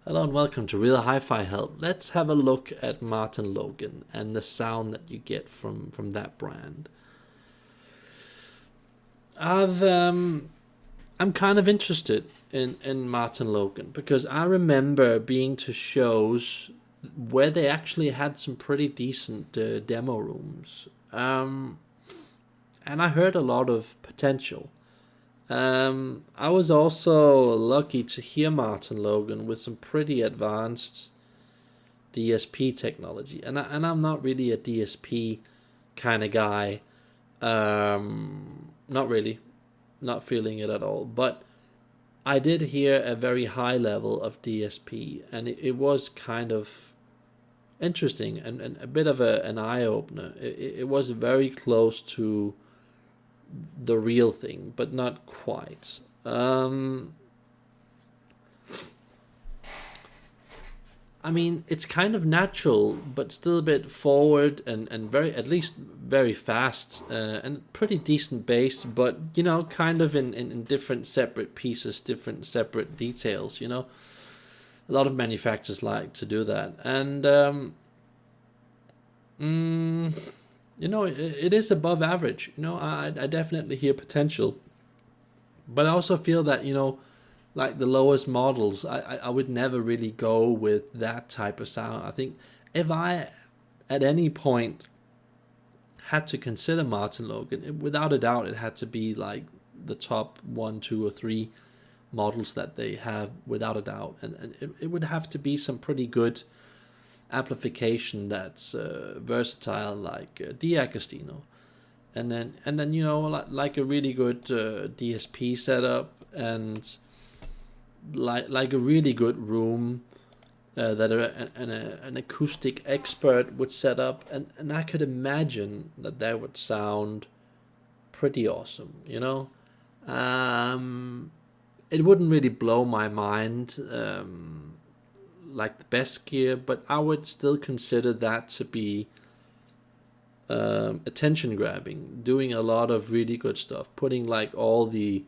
Hello and welcome to Real Hi-Fi Help. Let's have a look at Martin Logan and the sound that you get from that brand. I'm kind of interested in Martin Logan because I remember being to shows where they actually had some pretty decent demo rooms, and I heard a lot of potential. I was also lucky to hear Martin Logan with some pretty advanced DSP technology, and I'm not really a DSP kind of guy. Not really, not feeling it at all. But I did hear a very high level of DSP, and it was kind of interesting and a bit of an eye opener. It was very close to the real thing, but not quite. I mean, it's kind of natural, but still a bit forward and very, at least very fast and pretty decent bass, but, kind of in different separate pieces, different separate details, A lot of manufacturers like to do that. And, it is above average. I definitely hear potential. But I also feel that, like the lowest models, I would never really go with that type of sound. I think if I at any point had to consider Martin Logan, without a doubt it had to be like the top one, two, or three models that they have, without a doubt. And it would have to be some pretty good amplification that's versatile, like D'Agostino. And then like a really good DSP setup, and like a really good room that an acoustic expert would set up, and I could imagine that would sound pretty awesome. It wouldn't really blow my mind like the best gear, but I would still consider that to be attention grabbing, doing a lot of really good stuff, putting like all the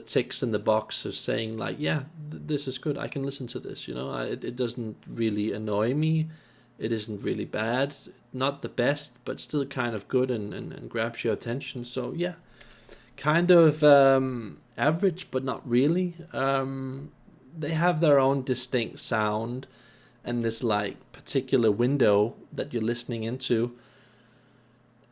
ticks in the boxes, saying like, yeah, this is good, I can listen to this. It doesn't really annoy me, it isn't really bad, not the best, but still kind of good, and grabs your attention. So yeah, kind of average, but not really. They have their own distinct sound, and this like particular window that you're listening into.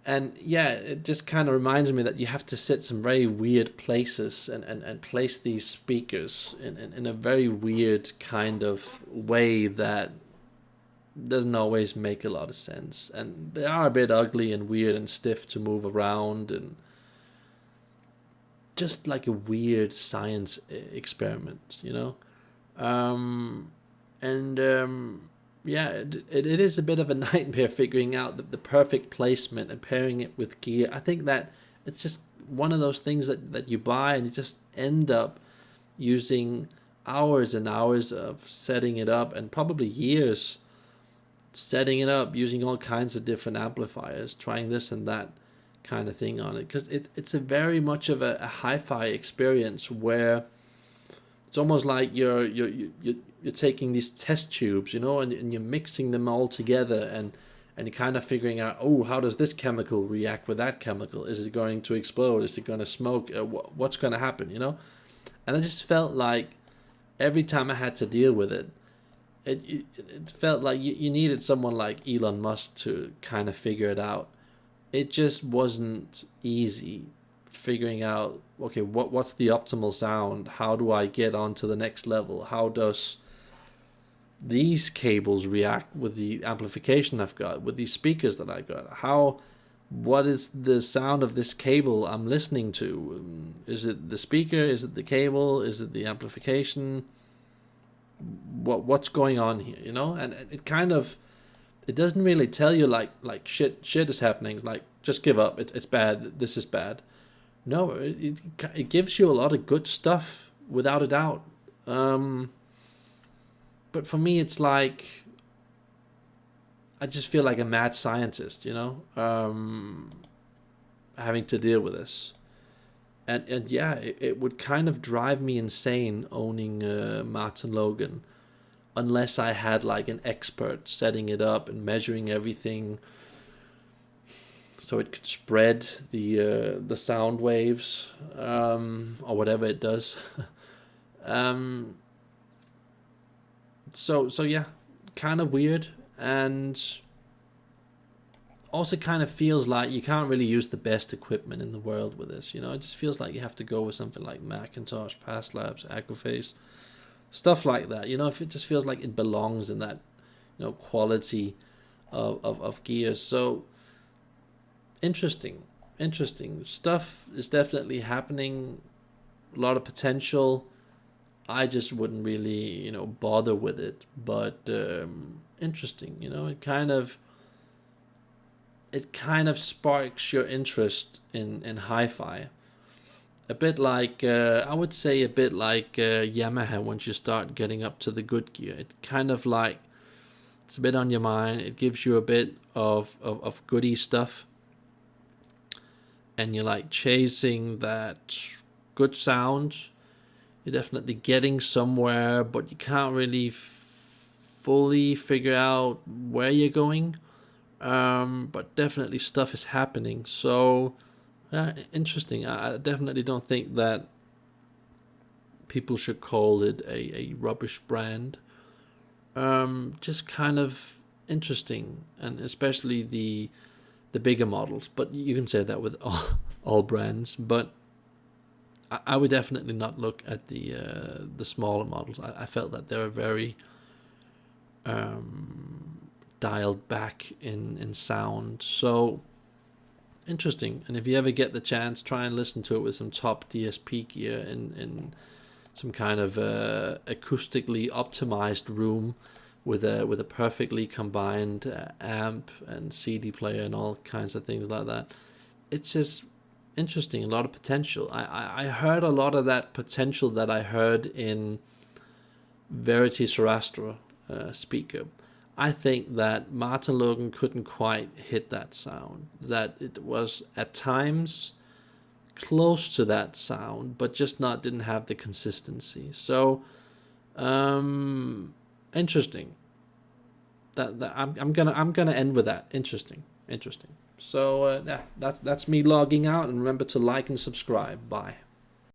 And yeah, it just kind of reminds me that you have to sit some very weird places, and place these speakers in a very weird kind of way that doesn't always make a lot of sense. And they are a bit ugly and weird and stiff to move around, and just like a weird science experiment. And yeah, it is a bit of a nightmare figuring out the perfect placement and pairing it with gear. I think that it's just one of those things that you buy and you just end up using hours and hours of setting it up, and probably years setting it up, using all kinds of different amplifiers, trying this and that kind of thing on it, because it's a very much of a hi-fi experience where it's almost like you're taking these test tubes, and you're mixing them all together, and you're kind of figuring out, oh, how does this chemical react with that chemical? Is it going to explode? Is it going to smoke? What's going to happen? And I just felt like every time I had to deal with it felt like you needed someone like Elon Musk to kind of figure it out. It just wasn't easy figuring out, okay, what's the optimal sound? How do I get on to the next level? How does these cables react with the amplification I've got, with these speakers that I got? What is the sound of this cable I'm listening to? Is it the speaker? Is it the cable? Is it the amplification? What's going on here? And it kind of, it doesn't really tell you like shit is happening. Like, just give up. It's bad. This is bad. No, it gives you a lot of good stuff, without a doubt. But for me, it's like I just feel like a mad scientist, having to deal with this. and yeah, it would kind of drive me insane owning Martin Logan unless I had like an expert setting it up and measuring everything so it could spread the sound waves, or whatever it does. um, so yeah, kind of weird, and also kind of feels like you can't really use the best equipment in the world with this. You know, it just feels like you have to go with something like Macintosh, Past Labs, Acroface, stuff like that. You know, if it just feels like it belongs in that, quality of gear. So interesting stuff is definitely happening. A lot of potential. I just wouldn't really, bother with it. But interesting. It kind of sparks your interest in hi-fi. A bit like, I would say a bit like Yamaha. Once you start getting up to the good gear, it kind of like, it's a bit on your mind. It gives you a bit of goody stuff, and you're like chasing that good sound. You're definitely getting somewhere, but you can't really fully figure out where you're going. But definitely stuff is happening. So interesting. I definitely don't think that people should call it a rubbish brand. Just kind of interesting, and especially the bigger models. But you can say that with all brands. But I would definitely not look at the smaller models. I felt that they were very dialed back in sound. So interesting. And if you ever get the chance, try and listen to it with some top DSP gear in some kind of acoustically optimized room with a perfectly combined amp and CD player and all kinds of things like that. It's just interesting, a lot of potential. I heard a lot of that potential that I heard in Verity Sarastro speaker. I think that Martin Logan couldn't quite hit that sound. That it was at times close to that sound, but just didn't have the consistency. So interesting. That I'm gonna end with that. Interesting. So yeah, that's me logging out, and remember to like and subscribe. Bye.